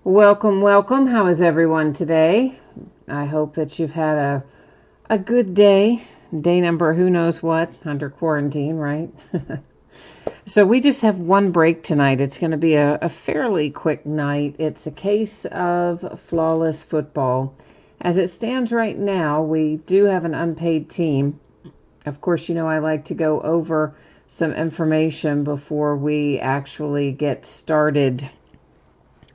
Welcome, welcome. How is everyone today? I hope that you've had a good day. Day number who knows what under quarantine, right? So we just have one break tonight. It's going to be a fairly quick night. It's a case of flawless football. As it stands right now, we do have an unpaid team. Of course, I like to go over some information before we actually get started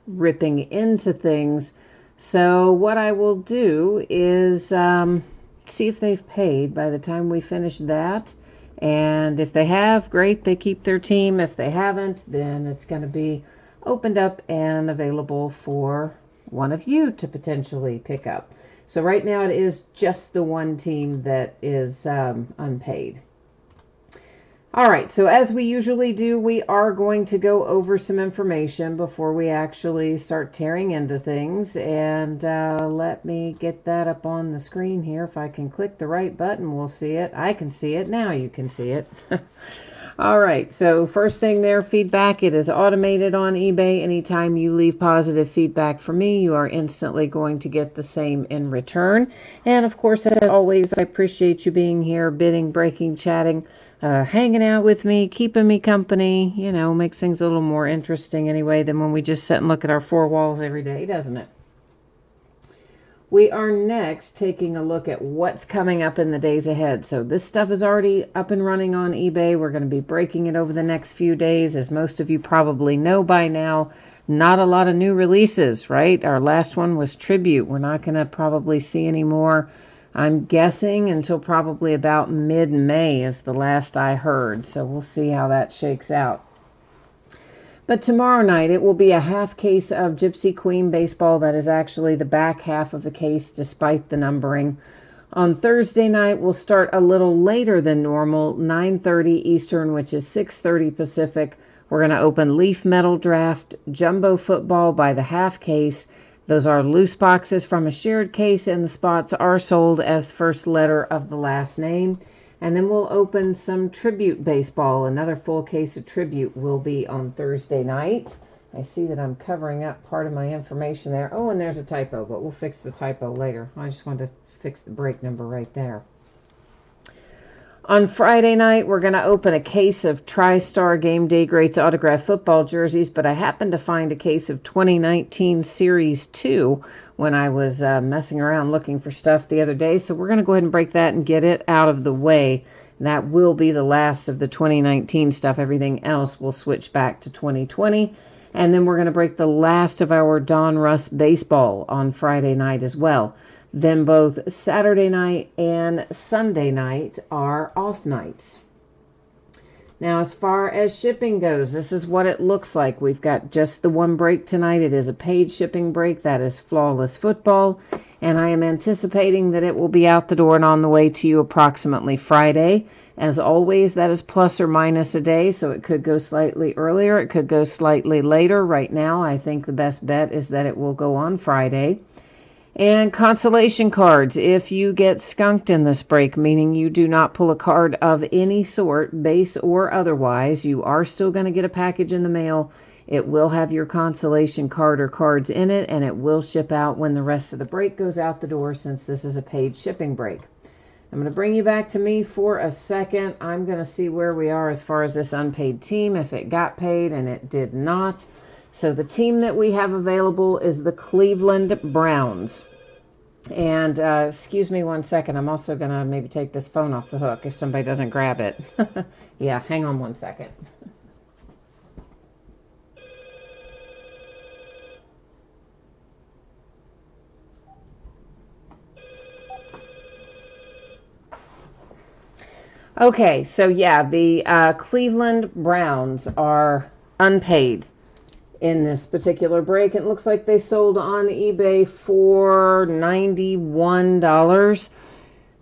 ripping into things. So what I will do is see if they've paid by the time we finish that. And if they have, great, they keep their team. If they haven't, then it's going to be opened up and available for one of you to potentially pick up. So right now it is just the one team that is unpaid. All right, so as we usually do, we are going to go over some information before we actually start tearing into things. And let me get that up on the screen here. If I can click the right button, we'll see it. I can see it. Now you can see it. All right, so first thing there, feedback. It is automated on eBay. Anytime you leave positive feedback for me, you are instantly going to get the same in return. And of course, as always, I appreciate you being here, bidding, breaking, chatting, hanging out with me, keeping me company. Makes things a little more interesting anyway than when we just sit and look at our four walls every day, doesn't it? We are next taking a look at what's coming up in the days ahead. So this stuff is already up and running on eBay. We're going to be breaking it over the next few days. As most of you probably know by now, not a lot of new releases, right? Our last one was Tribute. We're not going to probably see any more, I'm guessing, until probably about mid-May is the last I heard. So we'll see how that shakes out. But tomorrow night, it will be a half case of Gypsy Queen baseball. That is actually the back half of the case, despite the numbering. On Thursday night, we'll start a little later than normal, 9:30 Eastern, which is 6:30 Pacific. We're going to open Leaf Metal Draft, Jumbo Football by the half case. Those are loose boxes from a shared case, and the spots are sold as the first letter of the last name. And then we'll open some Tribute baseball. Another full case of Tribute will be on Thursday night. I see that I'm covering up part of my information there. Oh, and there's a typo, but we'll fix the typo later. I just wanted to fix the break number right there. On Friday night, we're going to open a case of TriStar Game Day Greats autographed football jerseys, but I happened to find a case of 2019 Series 2 when I was messing around looking for stuff the other day. So we're going to go ahead and break that and get it out of the way. That will be the last of the 2019 stuff. Everything else will switch back to 2020. And then we're going to break the last of our Don Russ baseball on Friday night as well. Then both Saturday night and Sunday night are off nights. Now, as far as shipping goes, this is what it looks like. We've got just the one break tonight. It is a paid shipping break. That is Flawless Football. And I am anticipating that it will be out the door and on the way to you approximately Friday. As always, that is plus or minus a day, so it could go slightly earlier. It could go slightly later. Right now, I think the best bet is that it will go on Friday. And consolation cards, if you get skunked in this break, meaning you do not pull a card of any sort, base or otherwise, you are still going to get a package in the mail. It will have your consolation card or cards in it, and it will ship out when the rest of the break goes out the door, since this is a paid shipping break. I'm going to bring you back to me for a second. I'm going to see where we are as far as this unpaid team, if it got paid, and it did not. So the team that we have available is the Cleveland Browns. And excuse me one second. I'm also going to maybe take this phone off the hook if somebody doesn't grab it. Yeah, hang on one second. Okay, so yeah, the Cleveland Browns are unpaid in this particular break. It looks like they sold on eBay for $91.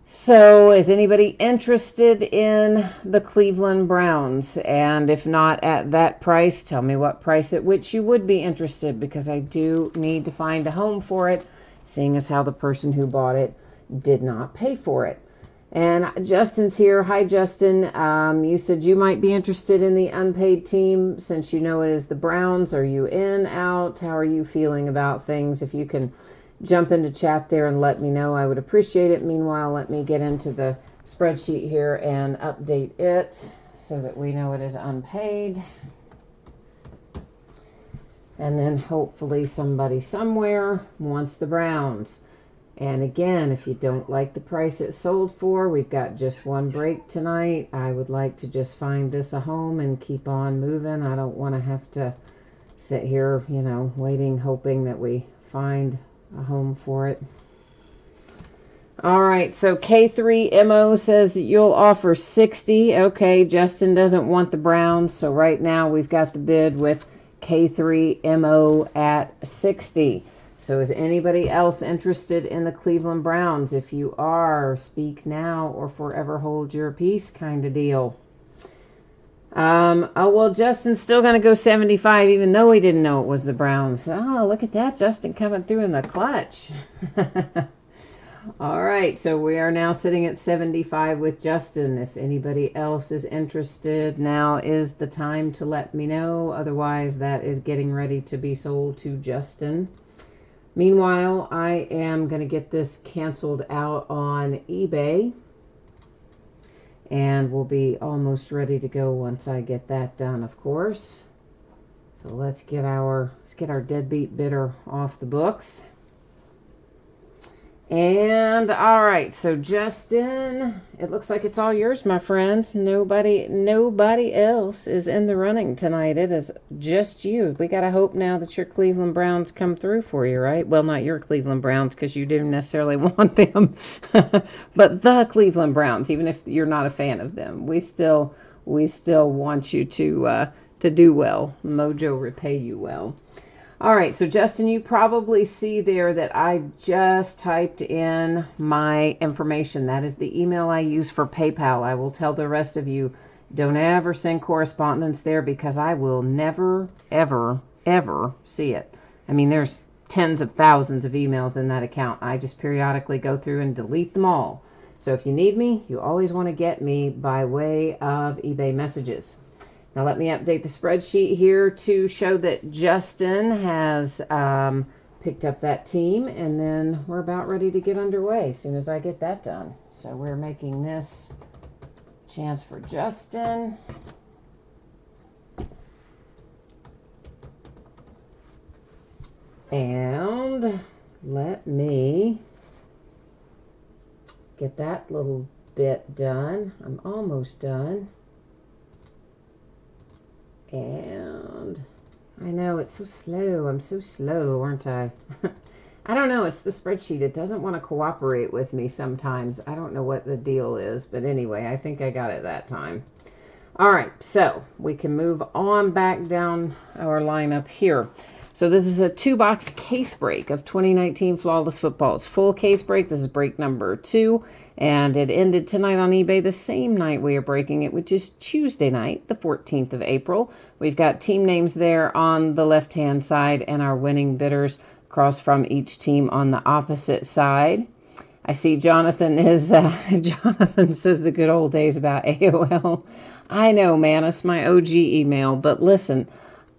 So is anybody interested in the Cleveland Browns? And if not at that price, tell me what price at which you would be interested, because I do need to find a home for it, seeing as how the person who bought it did not pay for it. And Justin's here. Hi, Justin. You said you might be interested in the unpaid team since you know it is the Browns. Are you in, out? How are you feeling about things? If you can jump into chat there and let me know, I would appreciate it. Meanwhile, let me get into the spreadsheet here and update it so that we know it is unpaid. And then hopefully somebody somewhere wants the Browns. And again, if you don't like the price it sold for, we've got just one break tonight. I would like to just find this a home and keep on moving. I don't want to have to sit here, you know, waiting, hoping that we find a home for it. All right, so K3MO says you'll offer 60. Okay, Justin doesn't want the Browns, so right now we've got the bid with K3MO at 60. So is anybody else interested in the Cleveland Browns? If you are, speak now or forever hold your peace kind of deal. Oh, well, Justin's still going to go 75 even though he didn't know it was the Browns. Oh, look at that, Justin coming through in the clutch. All right, so we are now sitting at 75 with Justin. If anybody else is interested, now is the time to let me know. Otherwise, that is getting ready to be sold to Justin. Meanwhile, I am going to get this canceled out on eBay. And we'll be almost ready to go once I get that done, of course. So let's get our deadbeat bidder off the books. And all right, so Justin, it looks like it's all yours, my friend. Nobody else is in the running tonight. It is just you. We got to hope now that your Cleveland Browns come through for you, right? Well, not your Cleveland Browns because you didn't necessarily want them, but the Cleveland Browns, even if you're not a fan of them, we still want you to do well. Mojo repay you well. All right, so Justin, you probably see there that I just typed in my information. That is the email I use for PayPal. I will tell the rest of you, don't ever send correspondence there because I will never, ever, ever see it. I mean, there's tens of thousands of emails in that account. I just periodically go through and delete them all. So if you need me, you always want to get me by way of eBay messages. Now let me update the spreadsheet here to show that Justin has picked up that team, and then we're about ready to get underway as soon as I get that done. So we're making this chance for Justin. And let me get that little bit done. I'm almost done. And I know it's so slow. I'm so slow, aren't I? I don't know. It's the spreadsheet. It doesn't want to cooperate with me sometimes. I don't know what the deal is. But anyway, I think I got it that time. All right. So we can move on back down our lineup here. So this is a 2-box case break of 2019 Flawless Football. It's full case break. This is break number 2. And it ended tonight on eBay the same night we are breaking it, which is Tuesday night, the 14th of April. We've got team names there on the left-hand side and our winning bidders across from each team on the opposite side. I see Jonathan Jonathan says the good old days about AOL. I know, man, it's my OG email, but listen,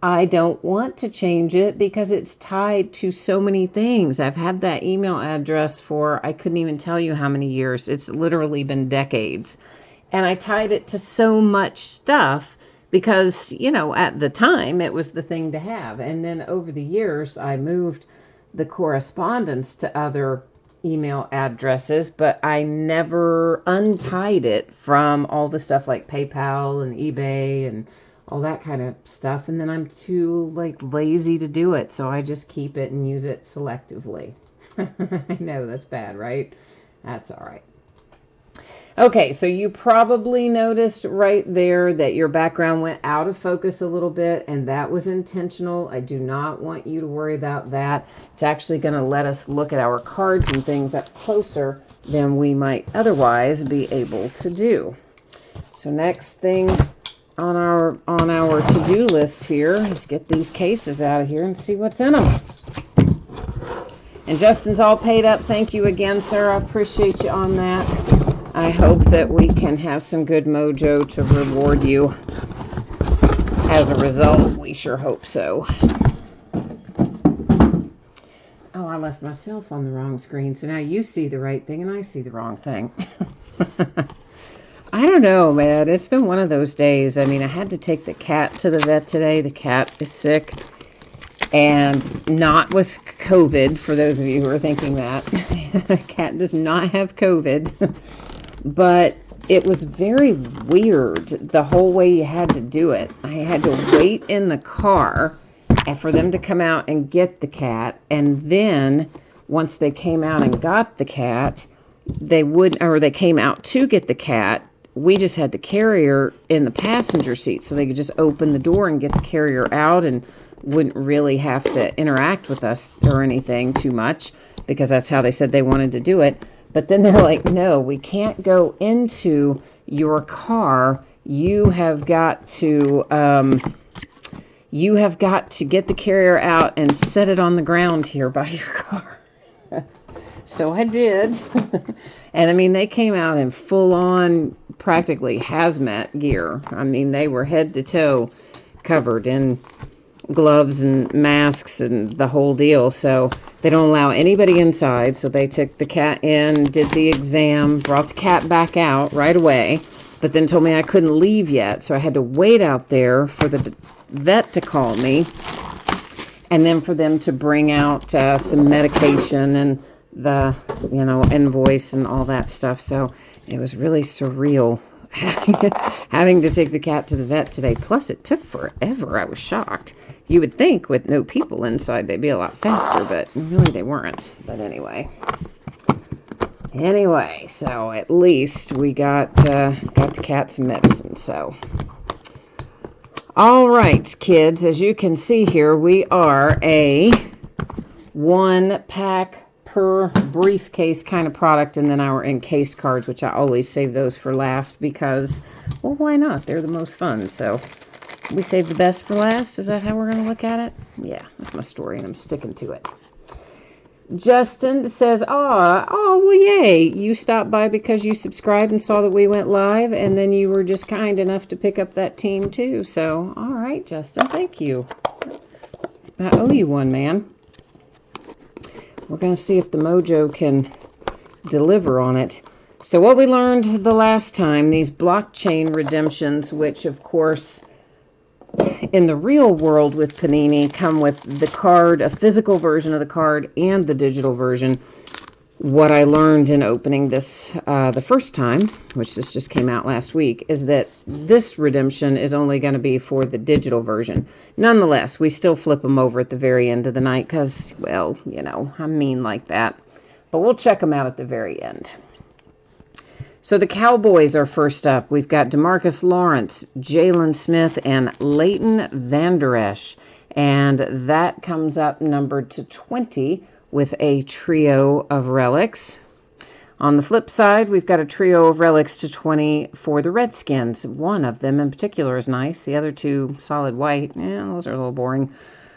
I don't want to change it because it's tied to so many things. I've had that email address for, I couldn't even tell you how many years. It's literally been decades. And I tied it to so much stuff because, you know, at the time it was the thing to have. And then over the years, I moved the correspondence to other email addresses, but I never untied it from all the stuff like PayPal and eBay and all that kind of stuff, and then I'm too lazy to do it, so I just keep it and use it selectively. I know that's bad, right? That's all right. Okay, so you probably noticed right there that your background went out of focus a little bit, and that was intentional. I do not want you to worry about that. It's actually going to let us look at our cards and things up closer than we might otherwise be able to do. So next thing on our to-do list here is get these cases out of here and see what's in them. And Justin's all paid up. Thank you again, sir. I appreciate you on that. I hope that we can have some good mojo to reward you as a result. We sure hope so. Oh, I left myself on the wrong screen, so now you see the right thing and I see the wrong thing. I don't know, man. It's been one of those days. I mean, I had to take the cat to the vet today. The cat is sick, and not with COVID, for those of you who are thinking that. The cat does not have COVID, but it was very weird the whole way you had to do it. I had to wait in the car and for them to come out and get the cat, and then once they came out and got the cat, they came out to get the cat. We just had the carrier in the passenger seat, so they could just open the door and get the carrier out and wouldn't really have to interact with us or anything too much, because that's how they said they wanted to do it. But then they're like, no, we can't go into your car. You have got to get the carrier out and set it on the ground here by your car. So I did. And I mean, they came out in full on, practically hazmat gear. I mean, they were head to toe covered in gloves and masks and the whole deal. So they don't allow anybody inside. So they took the cat in, did the exam, brought the cat back out right away, but then told me I couldn't leave yet. So I had to wait out there for the vet to call me, and then for them to bring out some medication and the, invoice and all that stuff. So it was really surreal having to take the cat to the vet today. Plus, it took forever. I was shocked. You would think with no people inside, they'd be a lot faster, but really they weren't. But anyway, so at least we got the cat some medicine. So, all right, kids, as you can see here, we are a 1-pack per briefcase kind of product, and then our encased cards, which I always save those for last because, well, why not? They're the most fun. So we save the best for last. Is that how we're going to look at it? Yeah, that's my story, and I'm sticking to it. Justin says, oh, well, yay. You stopped by because you subscribed and saw that we went live, and then you were just kind enough to pick up that team too. So, all right, Justin, thank you. I owe you one, man. We're going to see if the mojo can deliver on it. So what we learned the last time, these blockchain redemptions, which of course in the real world with Panini come with the card, a physical version of the card and the digital version. What I learned in opening this the first time, which this just came out last week, is that this redemption is only going to be for the digital version. Nonetheless, we still flip them over at the very end of the night because, well, I'm mean like that. But we'll check them out at the very end. So the Cowboys are first up. We've got DeMarcus Lawrence, Jalen Smith, and Leighton Vander Esch. And that comes up numbered to 20 with a trio of relics. On the flip side, we've got a trio of relics to 20 for the Redskins. One of them in particular is nice. The other two, solid white, those are a little boring.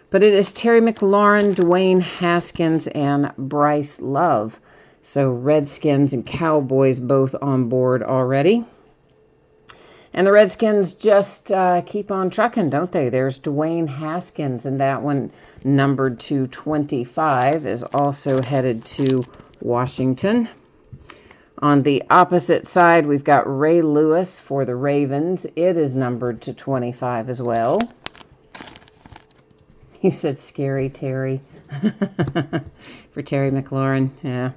But it is Terry McLaurin, Dwayne Haskins, and Bryce Love. So Redskins and Cowboys both on board already. And the Redskins just keep on trucking, don't they? There's Dwayne Haskins, and that one numbered to 25 is also headed to Washington. On the opposite side, we've got Ray Lewis for the Ravens. It is numbered to 25 as well. You said scary Terry. For Terry McLaurin, yeah.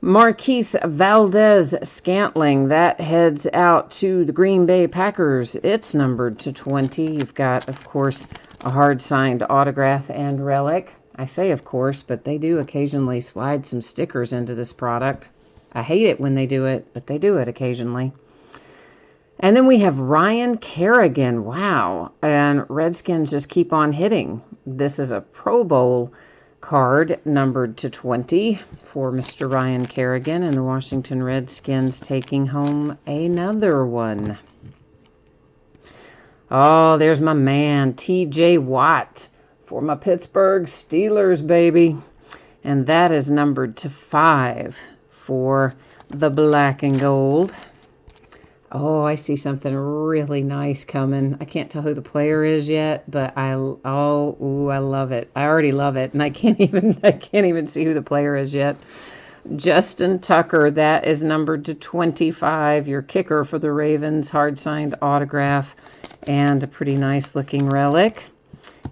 Marquise Valdez-Scantling, that heads out to the Green Bay Packers. It's numbered to 20. You've got, of course, a hard-signed autograph and relic. I say of course, but they do occasionally slide some stickers into this product. I hate it when they do it, but they do it occasionally. And then we have Ryan Kerrigan. Wow. And Redskins just keep on hitting. This is a Pro Bowl card numbered to 20 for Mr. Ryan Kerrigan, and the Washington Redskins taking home another one. Oh, there's my man, T.J. Watt for my Pittsburgh Steelers, baby. And that is numbered to 5 for the black and gold. Oh, I see something really nice coming. I can't tell who the player is yet, but I love it. I already love it, and I can't even see who the player is yet. Justin Tucker, that is numbered to 25, your kicker for the Ravens, hard-signed autograph, and a pretty nice-looking relic.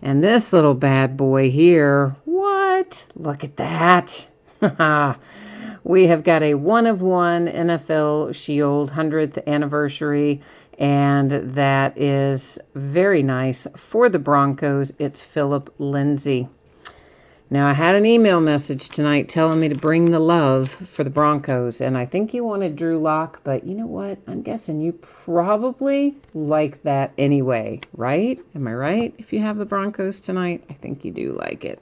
And this little bad boy here, what? Look at that. We have got a 1/1 NFL Shield 100th anniversary, and that is very nice for the Broncos. It's Philip Lindsay. Now, I had an email message tonight telling me to bring the love for the Broncos, and I think you wanted Drew Lock, but you know what? I'm guessing you probably like that anyway, right? Am I right? If you have the Broncos tonight, I think you do like it.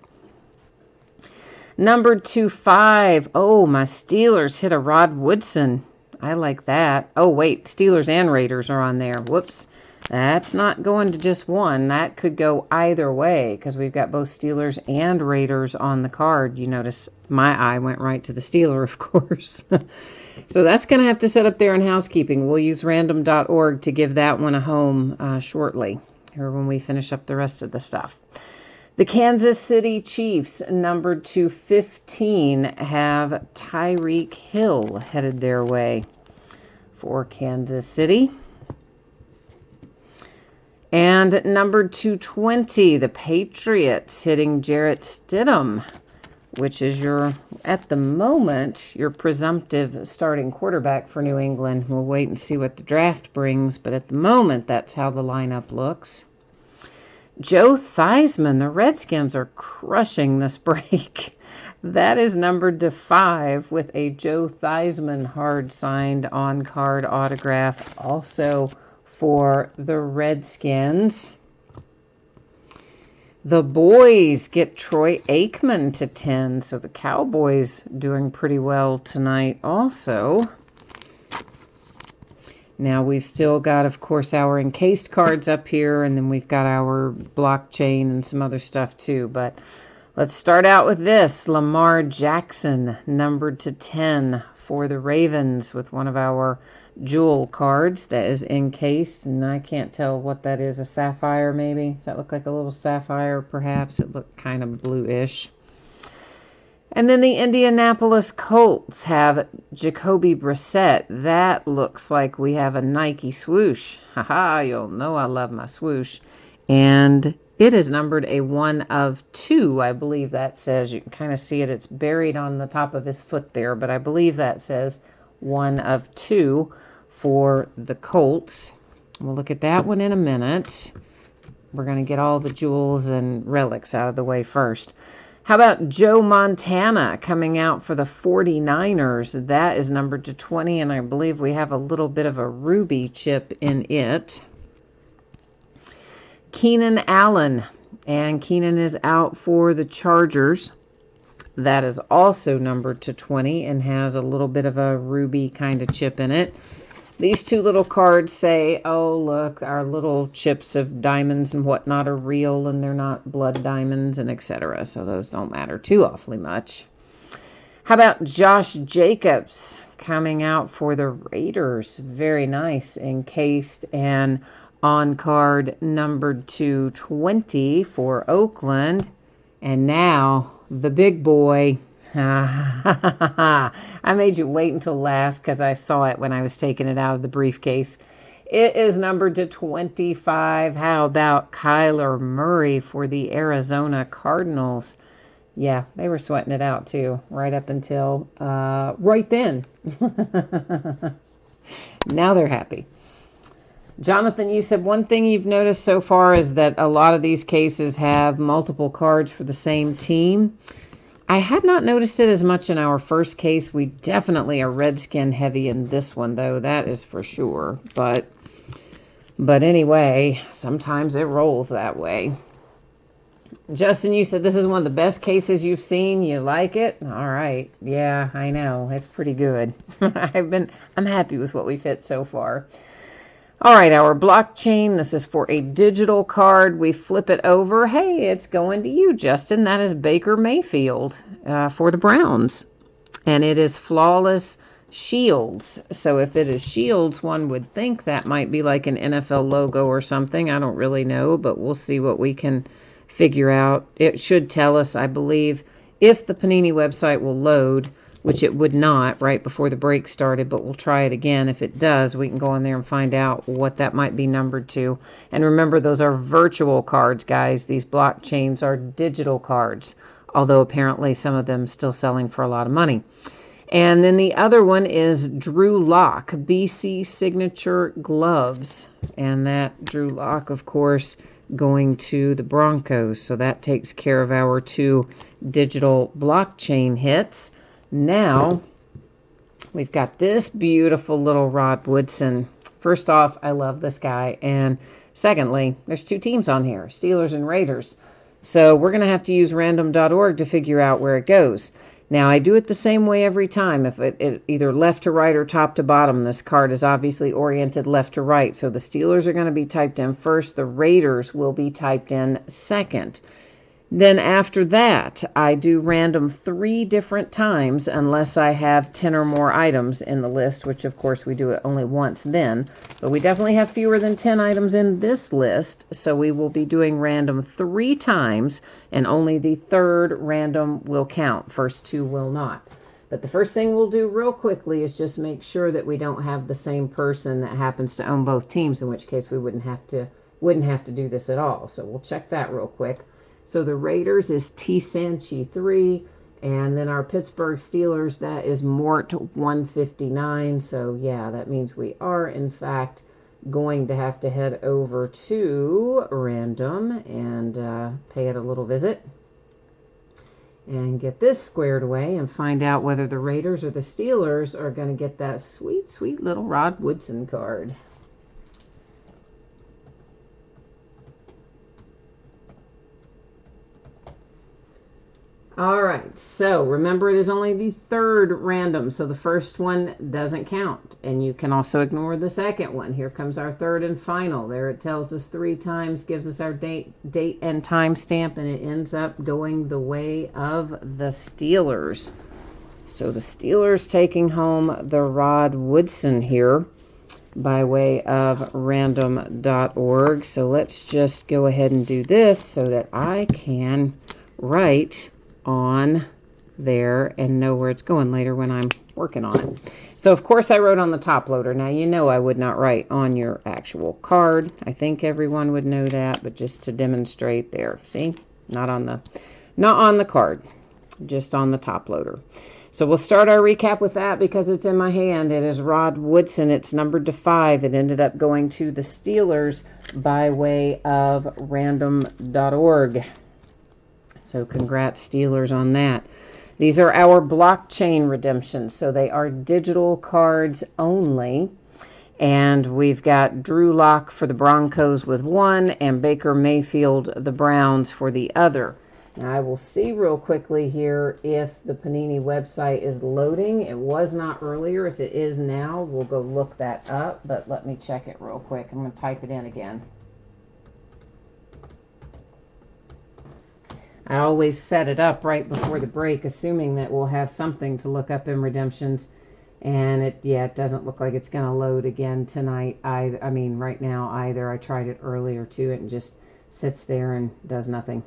Number 25. Oh, my Steelers hit a Rod Woodson. I like that. Oh, wait. Steelers and Raiders are on there. Whoops. That's not going to just one. That could go either way because we've got both Steelers and Raiders on the card. You notice my eye went right to the Steeler, of course. So that's going to have to set up there in housekeeping. We'll use random.org to give that one a home shortly, or when we finish up the rest of the stuff. The Kansas City Chiefs, numbered to 15, have Tyreek Hill headed their way for Kansas City. And number 220, the Patriots hitting Jarrett Stidham, which is at the moment, your presumptive starting quarterback for New England. We'll wait and see what the draft brings, but at the moment, that's how the lineup looks. Joe Theismann, the Redskins are crushing this break. That is numbered to 5 with a Joe Theismann hard-signed on-card autograph, also for the Redskins. The boys get Troy Aikman to 10, so the Cowboys doing pretty well tonight also. Now, we've still got, of course, our encased cards up here, and then we've got our blockchain and some other stuff too. But let's start out with this. Lamar Jackson, numbered to 10 for the Ravens with one of our jewel cards that is encased. And I can't tell what that is, a sapphire maybe? Does that look like a little sapphire perhaps? It looked kind of bluish. And then the Indianapolis Colts have Jacoby Brissett. That looks like we have a Nike swoosh. Haha, you'll know I love my swoosh. And it is numbered a 1/2, I believe that says. You can kind of see it. It's buried on the top of his foot there, but I believe that says 1/2 for the Colts. We'll look at that one in a minute. We're going to get all the jewels and relics out of the way first. How about Joe Montana coming out for the 49ers? That is numbered to 20, and I believe we have a little bit of a ruby chip in it. Keenan Allen, and Keenan is out for the Chargers. That is also numbered to 20 and has a little bit of a ruby kind of chip in it. These two little cards say, oh, look, our little chips of diamonds and whatnot are real, and they're not blood diamonds, and etc. So those don't matter too awfully much. How about Josh Jacobs coming out for the Raiders? Very nice, encased and on card, numbered to 20 for Oakland. And now, the big boy. I made you wait until last because I saw it when I was taking it out of the briefcase. It is numbered to 25. How about Kyler Murray for the Arizona Cardinals? Yeah, they were sweating it out too, right up until right then. Now they're happy. Jonathan, you said one thing you've noticed so far is that a lot of these cases have multiple cards for the same team. I had not noticed it as much in our first case. We definitely are Redskin heavy in this one, though. That is for sure. But anyway, sometimes it rolls that way. Justin, you said this is one of the best cases you've seen. You like it? All right. Yeah, I know. It's pretty good. I'm happy with what we've hit so far. All right, our blockchain. This is for a digital card. We flip it over. Hey, it's going to you, Justin. That is Baker Mayfield for the Browns. And it is Flawless Shields. So if it is Shields, one would think that might be like an NFL logo or something. I don't really know, but we'll see what we can figure out. It should tell us, I believe, if the Panini website will load, which it would not right before the break started, but we'll try it again. If it does, we can go in there and find out what that might be numbered to. And remember, those are virtual cards, guys. These blockchains are digital cards, although apparently some of them still selling for a lot of money. And then the other one is Drew Lock, BC Signature Gloves. And that Drew Lock, of course, going to the Broncos. So that takes care of our 2 digital blockchain hits. Now, we've got this beautiful little Rod Woodson. First off, I love this guy. And secondly, there's 2 teams on here, Steelers and Raiders. So we're going to have to use random.org to figure out where it goes. Now, I do it the same way every time. If it either left to right or top to bottom, this card is obviously oriented left to right. So the Steelers are going to be typed in first. The Raiders will be typed in second. Then after that, I do random 3 different times unless I have 10 or more items in the list, which of course we do it only once then. But we definitely have fewer than 10 items in this list, so we will be doing random 3 times, and only the 3rd random will count. First 2 will not. But the first thing we'll do real quickly is just make sure that we don't have the same person that happens to own both teams, in which case we wouldn't have to do this at all. So we'll check that real quick. So the Raiders is T. Sanchi 3, and then our Pittsburgh Steelers, that is Mort 159. So yeah, that means we are in fact going to have to head over to random and pay it a little visit and get this squared away and find out whether the Raiders or the Steelers are going to get that sweet, sweet little Rod Woodson card. All right, so remember it is only the 3rd random, so the first one doesn't count. And you can also ignore the second one. Here comes our 3rd and final. There it tells us 3 times, gives us our date and time stamp, and it ends up going the way of the Steelers. So the Steelers taking home the Rod Woodson here by way of random.org. So let's just go ahead and do this so that I can write on there and know where it's going later when I'm working on it. So of course I wrote on the top loader. Now you know I would not write on your actual card. I think everyone would know that, but just to demonstrate there. See? Not on the card, just on the top loader. So we'll start our recap with that because it's in my hand. It is Rod Woodson. It's numbered to 5. It ended up going to the Steelers by way of random.org. So congrats, Steelers, on that. These are our blockchain redemptions. So they are digital cards only. And we've got Drew Lock for the Broncos with 1 and Baker Mayfield, the Browns, for the other. Now I will see real quickly here if the Panini website is loading. It was not earlier. If it is now, we'll go look that up. But let me check it real quick. I'm going to type it in again. I always set it up right before the break, assuming that we'll have something to look up in redemptions. And it doesn't look like it's going to load again tonight. I mean, right now either. I tried it earlier too. It just sits there and does nothing.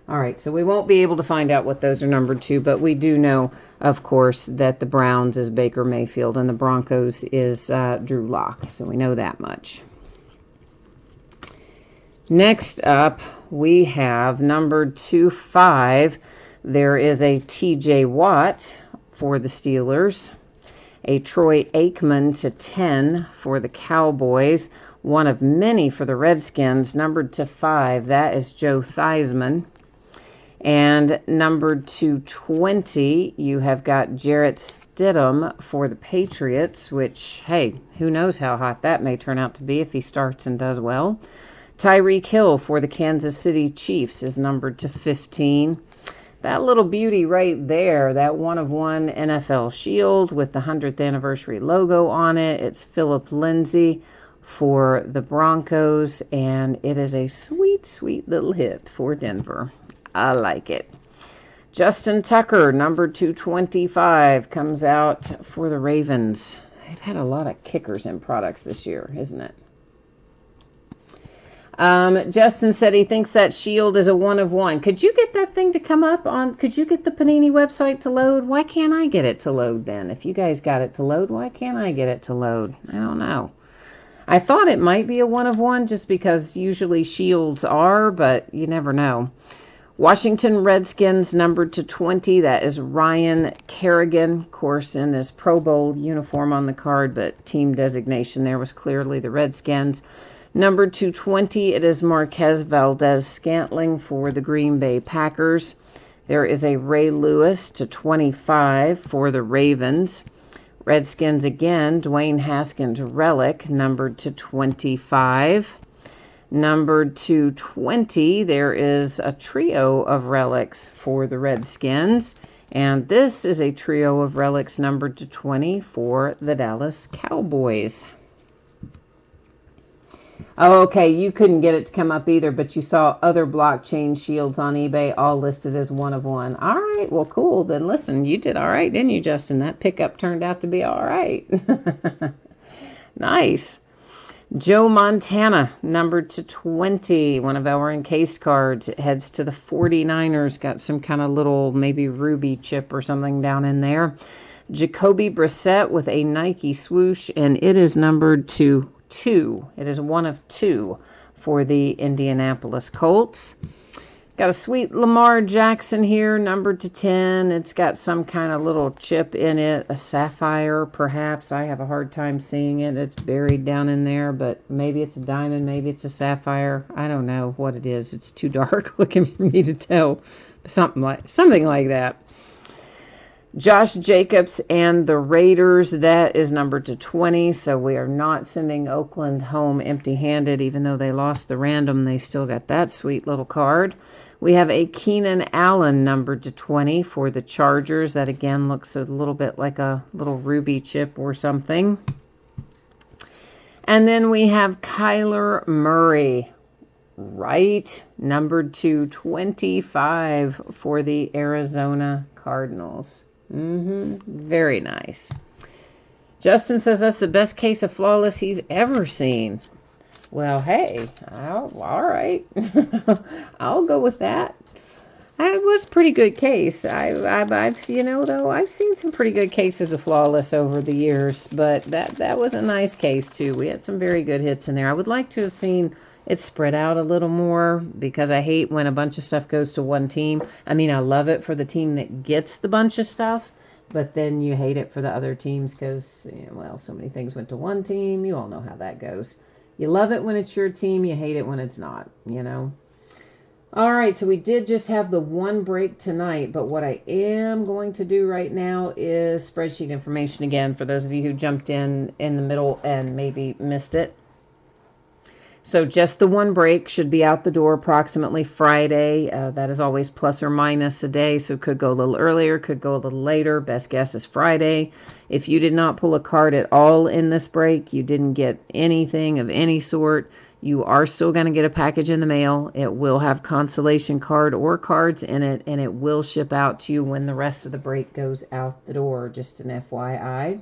All right, so we won't be able to find out what those are numbered to, but we do know, of course, that the Browns is Baker Mayfield and the Broncos is Drew Lock. So we know that much. Next up, we have numbered to 5. There is a T.J. Watt for the Steelers, a Troy Aikman to 10 for the Cowboys, one of many for the Redskins, numbered to 5. That is Joe Theismann. And numbered to 20, you have got Jarrett Stidham for the Patriots, which, hey, who knows how hot that may turn out to be if he starts and does well. Tyreek Hill for the Kansas City Chiefs is numbered to 15. That little beauty right there, that 1/1 NFL Shield with the 100th anniversary logo on it. It's Philip Lindsay for the Broncos, and it is a sweet, sweet little hit for Denver. I like it. Justin Tucker, number 225, comes out for the Ravens. They've had a lot of kickers in products this year, isn't it? Justin said he thinks that shield is a 1 of 1. Could you get that thing to come up on, could you get the Panini website to load? Why can't I get it to load then? If you guys got it to load, why can't I get it to load? I don't know. I thought it might be a 1 of 1 just because usually shields are, but you never know. Washington Redskins, numbered to 20. That is Ryan Kerrigan, of course, in his Pro Bowl uniform on the card, but team designation there was clearly the Redskins. Number 220, it is Marquez Valdez-Scantling for the Green Bay Packers. There is a Ray Lewis to 25 for the Ravens. Redskins again, Dwayne Haskins relic, numbered to 25. Numbered to 20, there is a trio of relics for the Redskins. And this is a trio of relics numbered to 20 for the Dallas Cowboys. Oh, okay, you couldn't get it to come up either, but you saw other blockchain shields on eBay all listed as 1 of 1. All right, well, cool. Then listen, you did all right, didn't you, Justin? That pickup turned out to be all right. Nice. Joe Montana, numbered to 20, one of our encased cards. It heads to the 49ers. Got some kind of little maybe ruby chip or something down in there. Jacoby Brissett with a Nike swoosh, and it is numbered to 2. It is 1 of 2 for the Indianapolis Colts. Got a sweet Lamar Jackson here, numbered to 10. It's got some kind of little chip in it, a sapphire perhaps. I have a hard time seeing it. It's buried down in there, but maybe it's a diamond, maybe it's a sapphire. I don't know what it is. It's too dark looking for me to tell. Something like that. Josh Jacobs and the Raiders, that is numbered to 20, so we are not sending Oakland home empty-handed. Even though they lost the random, they still got that sweet little card. We have a Keenan Allen numbered to 20 for the Chargers. That again looks a little bit like a little ruby chip or something. And then we have Kyler Murray, right, numbered to 25 for the Arizona Cardinals. Very nice. Justin says that's the best case of Flawless he's ever seen. Well, hey, all right. I'll go with that. It was a pretty good case. I've seen some pretty good cases of Flawless over the years, but that was a nice case too. We had some very good hits in there. I would like to have seen it spread out a little more because I hate when a bunch of stuff goes to one team. I mean, I love it for the team that gets the bunch of stuff, but then you hate it for the other teams because, so many things went to one team. You all know how that goes. You love it when it's your team. You hate it when it's not, All right, so we did just have the one break tonight, but what I am going to do right now is spreadsheet information again for those of you who jumped in the middle and maybe missed it. So just the one break should be out the door approximately Friday. That is always plus or minus a day, so it could go a little earlier, could go a little later. Best guess is Friday. If you did not pull a card at all in this break, you didn't get anything of any sort, you are still going to get a package in the mail. It will have consolation card or cards in it, and it will ship out to you when the rest of the break goes out the door, just an FYI.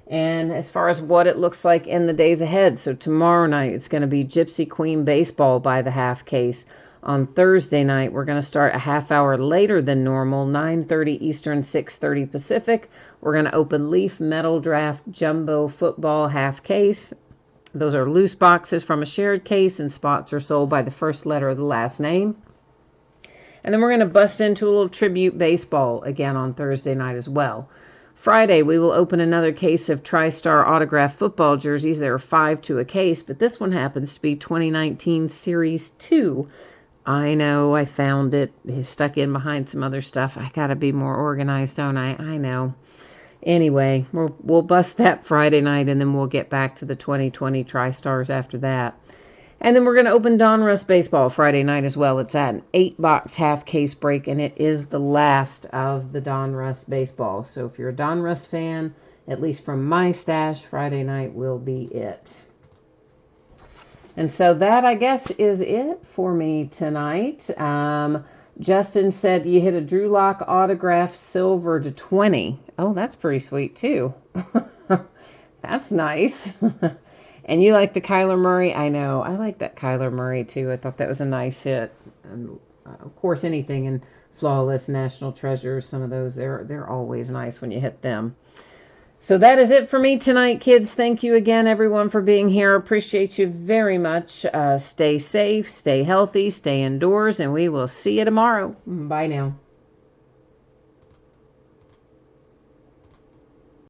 And as far as what it looks like in the days ahead, so tomorrow night it's going to be Gypsy Queen Baseball by the half case. On Thursday night, we're going to start a half hour later than normal, 9:30 Eastern, 6:30 Pacific. We're going to open Leaf Metal Draft Jumbo Football half case. Those are loose boxes from a shared case, and spots are sold by the first letter of the last name. And then we're going to bust into a little tribute baseball again on Thursday night as well. Friday, we will open another case of TriStar autographed football jerseys. There are 5 to a case, but this one happens to be 2019 Series 2. I know, I found it. It's stuck in behind some other stuff. I got to be more organized, don't I? I know. Anyway, we'll bust that Friday night, and then we'll get back to the 2020 TriStars after that. And then we're going to open Donruss Baseball Friday night as well. It's at an 8-box half-case break, and it is the last of the Donruss Baseball. So if you're a Donruss fan, at least from my stash, Friday night will be it. And so that, I guess, is it for me tonight. Justin said you hit a Drew Lock autograph silver to 20. Oh, that's pretty sweet too. That's nice. And you like the Kyler Murray? I know. I like that Kyler Murray too. I thought that was a nice hit. And of course, anything in Flawless, National Treasures, some of those, they're always nice when you hit them. So that is it for me tonight, kids. Thank you again, everyone, for being here. Appreciate you very much. Stay safe, stay healthy, stay indoors, and we will see you tomorrow. Bye now.